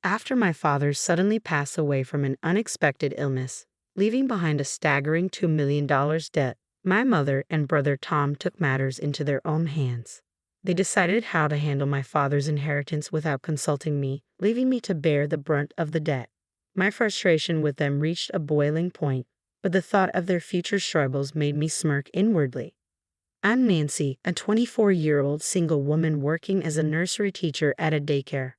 After my father suddenly passed away from an unexpected illness, leaving behind a staggering $2 million debt, my mother and brother Tom took matters into their own hands. They decided how to handle my father's inheritance without consulting me, leaving me to bear the brunt of the debt. My frustration with them reached a boiling point, but the thought of their future struggles made me smirk inwardly. I'm Nancy, a 24-year-old single woman working as a nursery teacher at a daycare.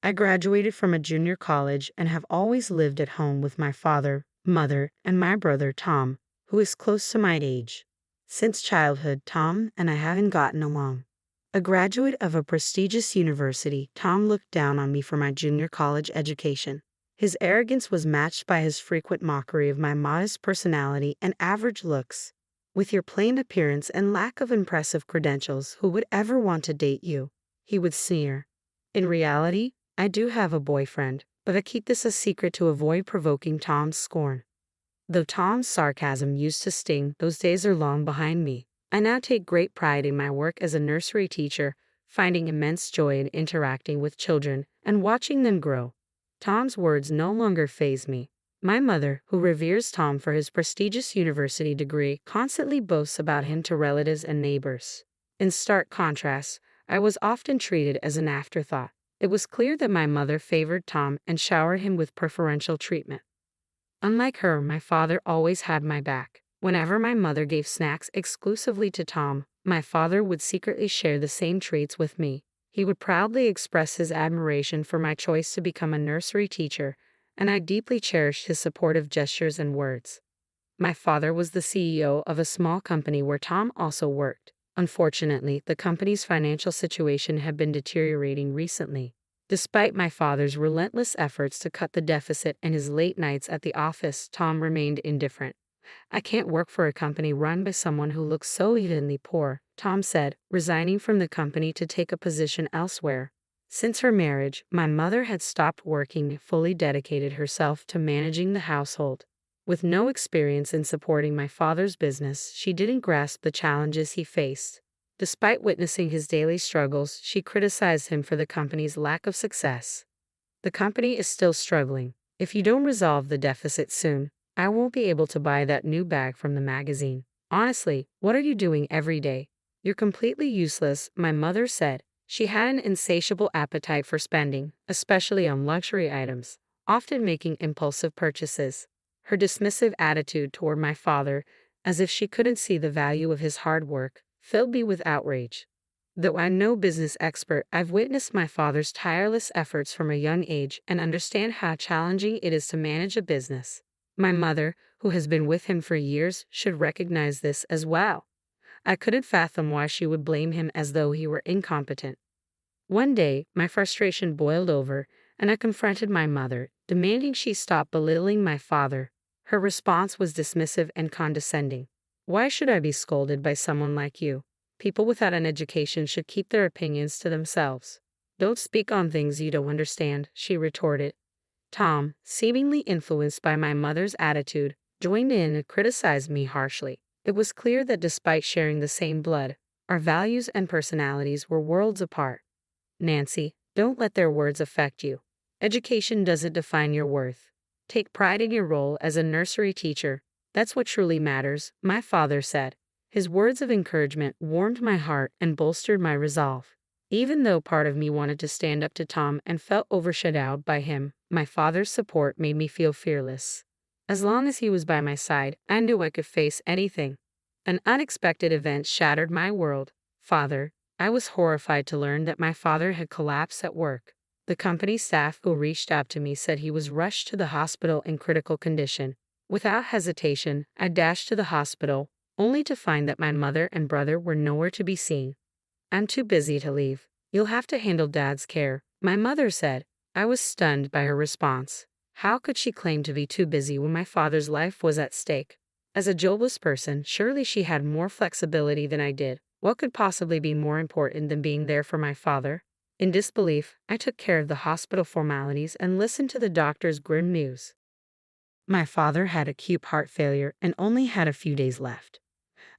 I graduated from a junior college and have always lived at home with my father, mother, and my brother Tom, who is close to my age. Since childhood, Tom and I haven't gotten along. A graduate of a prestigious university, Tom looked down on me for my junior college education. His arrogance was matched by his frequent mockery of my modest personality and average looks. With your plain appearance and lack of impressive credentials, who would ever want to date you? He would sneer. In reality, I do have a boyfriend, but I keep this a secret to avoid provoking Tom's scorn. Though Tom's sarcasm used to sting, those days are long behind me. I now take great pride in my work as a nursery teacher, finding immense joy in interacting with children and watching them grow. Tom's words no longer faze me. My mother, who reveres Tom for his prestigious university degree, constantly boasts about him to relatives and neighbors. In stark contrast, I was often treated as an afterthought. It was clear that my mother favored Tom and showered him with preferential treatment. Unlike her, my father always had my back. Whenever my mother gave snacks exclusively to Tom, my father would secretly share the same treats with me. He would proudly express his admiration for my choice to become a nursery teacher, and I deeply cherished his supportive gestures and words. My father was the CEO of a small company where Tom also worked. Unfortunately, the company's financial situation had been deteriorating recently. Despite my father's relentless efforts to cut the deficit and his late nights at the office, Tom remained indifferent. I can't work for a company run by someone who looks so evenly poor, Tom said, resigning from the company to take a position elsewhere. Since her marriage, my mother had stopped working and fully dedicated herself to managing the household. With no experience in supporting my father's business, she didn't grasp the challenges he faced. Despite witnessing his daily struggles, she criticized him for the company's lack of success. The company is still struggling. If you don't resolve the deficit soon, I won't be able to buy that new bag from the magazine. Honestly, what are you doing every day? You're completely useless, my mother said. She had an insatiable appetite for spending, especially on luxury items, often making impulsive purchases. Her dismissive attitude toward my father, as if she couldn't see the value of his hard work, filled me with outrage. Though I'm no business expert, I've witnessed my father's tireless efforts from a young age and understand how challenging it is to manage a business. My mother, who has been with him for years, should recognize this as well. I couldn't fathom why she would blame him as though he were incompetent. One day, my frustration boiled over, and I confronted my mother, demanding she stop belittling my father. Her response was dismissive and condescending. Why should I be scolded by someone like you? People without an education should keep their opinions to themselves. Don't speak on things you don't understand, she retorted. Tom, seemingly influenced by my mother's attitude, joined in and criticized me harshly. It was clear that despite sharing the same blood, our values and personalities were worlds apart. Nancy, don't let their words affect you. Education doesn't define your worth. Take pride in your role as a nursery teacher. That's what truly matters, my father said. His words of encouragement warmed my heart and bolstered my resolve. Even though part of me wanted to stand up to Tom and felt overshadowed by him, my father's support made me feel fearless. As long as he was by my side, I knew I could face anything. An unexpected event shattered my world. Father, I was horrified to learn that my father had collapsed at work. The company staff who reached out to me said he was rushed to the hospital in critical condition. Without hesitation, I dashed to the hospital, only to find that my mother and brother were nowhere to be seen. I'm too busy to leave. You'll have to handle Dad's care, my mother said. I was stunned by her response. How could she claim to be too busy when my father's life was at stake? As a jobless person, surely she had more flexibility than I did. What could possibly be more important than being there for my father? In disbelief, I took care of the hospital formalities and listened to the doctor's grim news. My father had acute heart failure and only had a few days left.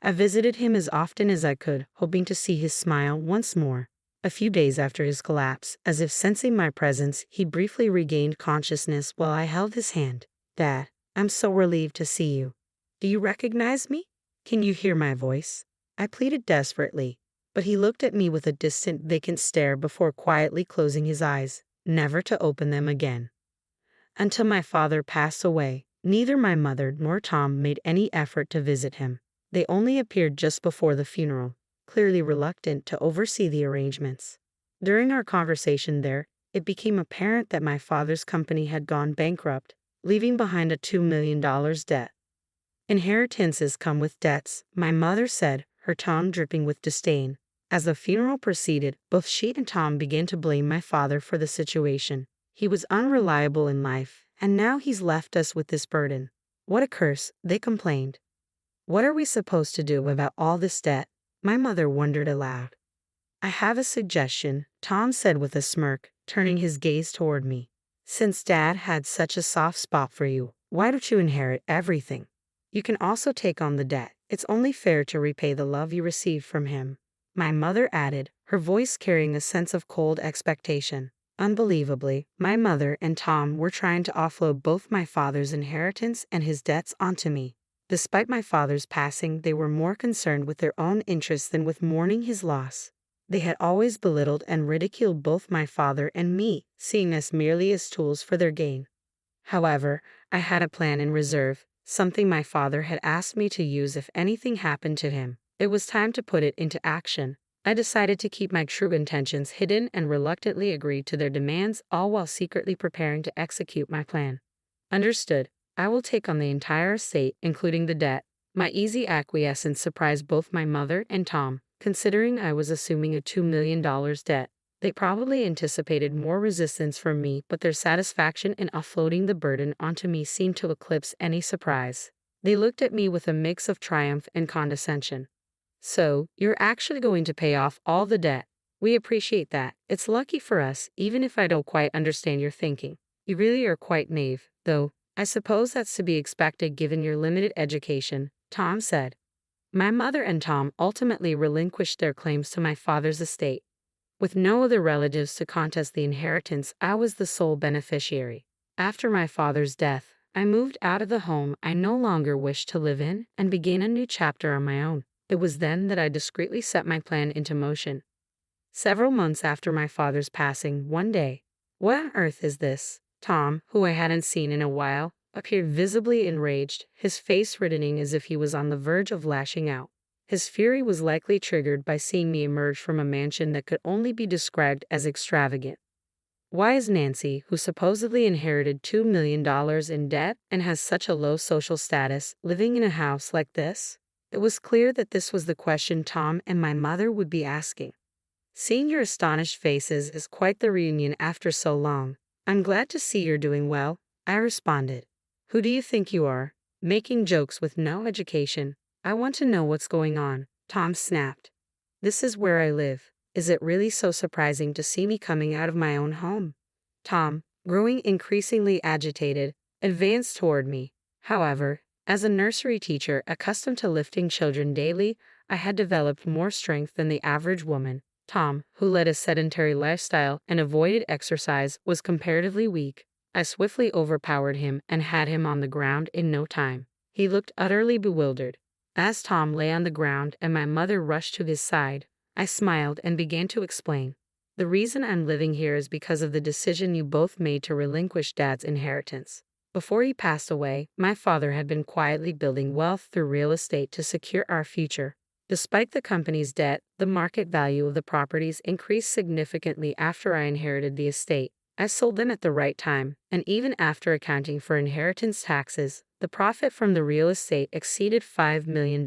I visited him as often as I could, hoping to see his smile once more. A few days after his collapse, as if sensing my presence, he briefly regained consciousness while I held his hand. Dad, I'm so relieved to see you. Do you recognize me? Can you hear my voice? I pleaded desperately, but he looked at me with a distant, vacant stare before quietly closing his eyes, never to open them again. Until my father passed away, neither my mother nor Tom made any effort to visit him. They only appeared just before the funeral, clearly reluctant to oversee the arrangements. During our conversation there, it became apparent that my father's company had gone bankrupt, leaving behind a $2 million debt. Inheritances come with debts, my mother said, her tone dripping with disdain. As the funeral proceeded, both she and Tom began to blame my father for the situation. He was unreliable in life, and now he's left us with this burden. What a curse, they complained. What are we supposed to do about all this debt? My mother wondered aloud. I have a suggestion, Tom said with a smirk, turning his gaze toward me. Since Dad had such a soft spot for you, why don't you inherit everything? You can also take on the debt. It's only fair to repay the love you received from him. My mother added, her voice carrying a sense of cold expectation. Unbelievably, my mother and Tom were trying to offload both my father's inheritance and his debts onto me. Despite my father's passing, they were more concerned with their own interests than with mourning his loss. They had always belittled and ridiculed both my father and me, seeing us merely as tools for their gain. However, I had a plan in reserve, something my father had asked me to use if anything happened to him. It was time to put it into action. I decided to keep my true intentions hidden and reluctantly agreed to their demands, all while secretly preparing to execute my plan. Understood. I will take on the entire estate, including the debt. My easy acquiescence surprised both my mother and Tom, considering I was assuming a $2 million debt. They probably anticipated more resistance from me, but their satisfaction in offloading the burden onto me seemed to eclipse any surprise. They looked at me with a mix of triumph and condescension. So, you're actually going to pay off all the debt. We appreciate that. It's lucky for us, even if I don't quite understand your thinking. You really are quite naive, though. I suppose that's to be expected given your limited education, Tom said. My mother and Tom ultimately relinquished their claims to my father's estate. With no other relatives to contest the inheritance, I was the sole beneficiary. After my father's death, I moved out of the home I no longer wished to live in and began a new chapter on my own. It was then that I discreetly set my plan into motion. Several months after my father's passing, one day, what on earth is this? Tom, who I hadn't seen in a while, appeared visibly enraged, his face reddening as if he was on the verge of lashing out. His fury was likely triggered by seeing me emerge from a mansion that could only be described as extravagant. Why is Nancy, who supposedly inherited $2 million in debt and has such a low social status, living in a house like this? It was clear that this was the question Tom and my mother would be asking. Seeing your astonished faces is quite the reunion after so long. I'm glad to see you're doing well, I responded. Who do you think you are? Making jokes with no education. I want to know what's going on, Tom snapped. This is where I live. Is it really so surprising to see me coming out of my own home? Tom, growing increasingly agitated, advanced toward me. However, as a nursery teacher accustomed to lifting children daily, I had developed more strength than the average woman. Tom, who led a sedentary lifestyle and avoided exercise, was comparatively weak. I swiftly overpowered him and had him on the ground in no time. He looked utterly bewildered. As Tom lay on the ground and my mother rushed to his side, I smiled and began to explain. The reason I'm living here is because of the decision you both made to relinquish Dad's inheritance. Before he passed away, my father had been quietly building wealth through real estate to secure our future. Despite the company's debt, the market value of the properties increased significantly after I inherited the estate. I sold them at the right time, and even after accounting for inheritance taxes, the profit from the real estate exceeded $5 million.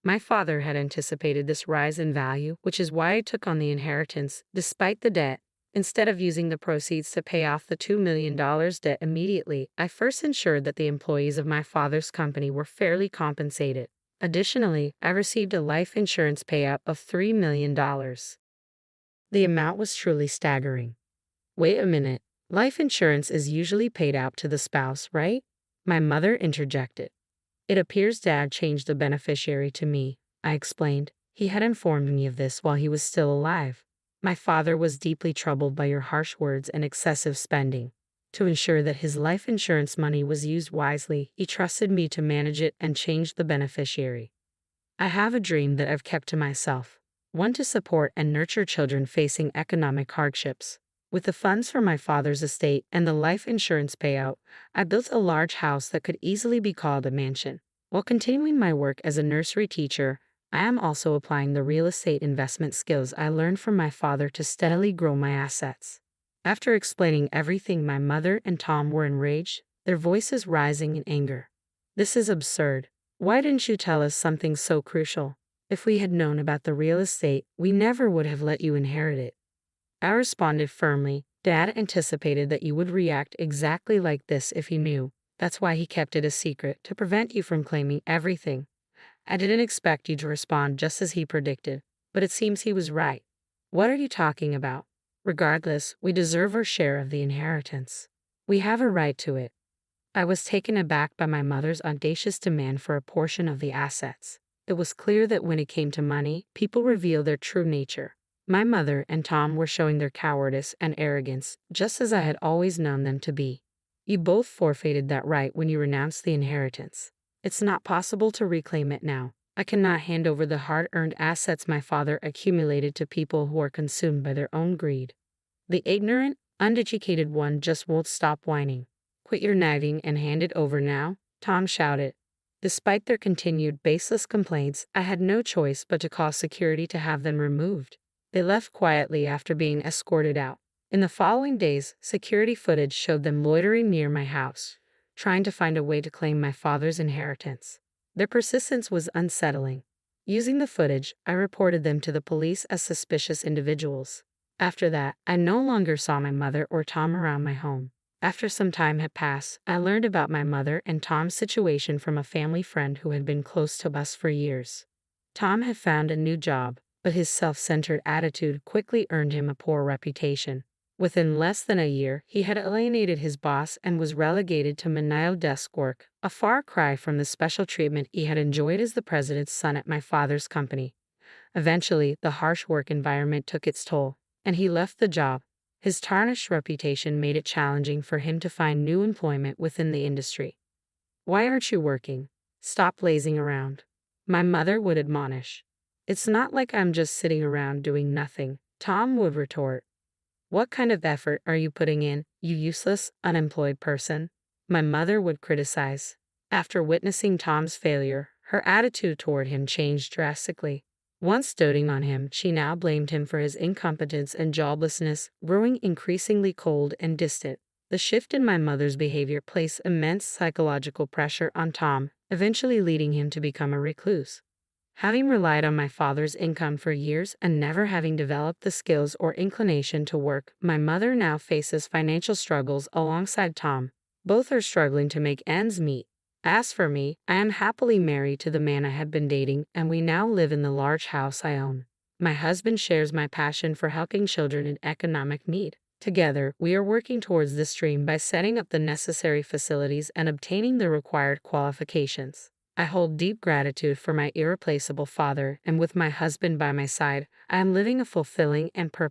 My father had anticipated this rise in value, which is why I took on the inheritance, despite the debt. Instead of using the proceeds to pay off the $2 million debt immediately, I first ensured that the employees of my father's company were fairly compensated. Additionally, I received a life insurance payout of $3 million. The amount was truly staggering. Wait a minute. Life insurance is usually paid out to the spouse, right? My mother interjected. It appears Dad changed the beneficiary to me, I explained. He had informed me of this while he was still alive. My father was deeply troubled by your harsh words and excessive spending. To ensure that his life insurance money was used wisely, he trusted me to manage it and change the beneficiary. I have a dream that I've kept to myself, one to support and nurture children facing economic hardships. With the funds from my father's estate and the life insurance payout, I built a large house that could easily be called a mansion. While continuing my work as a nursery teacher, I am also applying the real estate investment skills I learned from my father to steadily grow my assets. After explaining everything, my mother and Tom were enraged, their voices rising in anger. This is absurd. Why didn't you tell us something so crucial? If we had known about the real estate, we never would have let you inherit it. I responded firmly, Dad anticipated that you would react exactly like this if he knew. That's why he kept it a secret, to prevent you from claiming everything. I didn't expect you to respond just as he predicted, but it seems he was right. What are you talking about? Regardless, we deserve our share of the inheritance. We have a right to it. I was taken aback by my mother's audacious demand for a portion of the assets. It was clear that when it came to money, people reveal their true nature. My mother and Tom were showing their cowardice and arrogance, just as I had always known them to be. You both forfeited that right when you renounced the inheritance. It's not possible to reclaim it now. I cannot hand over the hard-earned assets my father accumulated to people who are consumed by their own greed. The ignorant, uneducated one just won't stop whining. Quit your nagging and hand it over now, Tom shouted. Despite their continued baseless complaints, I had no choice but to call security to have them removed. They left quietly after being escorted out. In the following days, security footage showed them loitering near my house, trying to find a way to claim my father's inheritance. Their persistence was unsettling. Using the footage, I reported them to the police as suspicious individuals. After that, I no longer saw my mother or Tom around my home. After some time had passed, I learned about my mother and Tom's situation from a family friend who had been close to us for years. Tom had found a new job, but his self-centered attitude quickly earned him a poor reputation. Within less than a year, he had alienated his boss and was relegated to menial desk work, a far cry from the special treatment he had enjoyed as the president's son at my father's company. Eventually, the harsh work environment took its toll, and he left the job. His tarnished reputation made it challenging for him to find new employment within the industry. Why aren't you working? Stop lazing around, my mother would admonish. It's not like I'm just sitting around doing nothing, Tom would retort. What kind of effort are you putting in, you useless, unemployed person? My mother would criticize. After witnessing Tom's failure, her attitude toward him changed drastically. Once doting on him, she now blamed him for his incompetence and joblessness, growing increasingly cold and distant. The shift in my mother's behavior placed immense psychological pressure on Tom, eventually leading him to become a recluse. Having relied on my father's income for years and never having developed the skills or inclination to work, my mother now faces financial struggles alongside Tom. Both are struggling to make ends meet. As for me, I am happily married to the man I have been dating, and we now live in the large house I own. My husband shares my passion for helping children in economic need. Together, we are working towards this dream by setting up the necessary facilities and obtaining the required qualifications. I hold deep gratitude for my irreplaceable father, and with my husband by my side, I am living a fulfilling and purposeful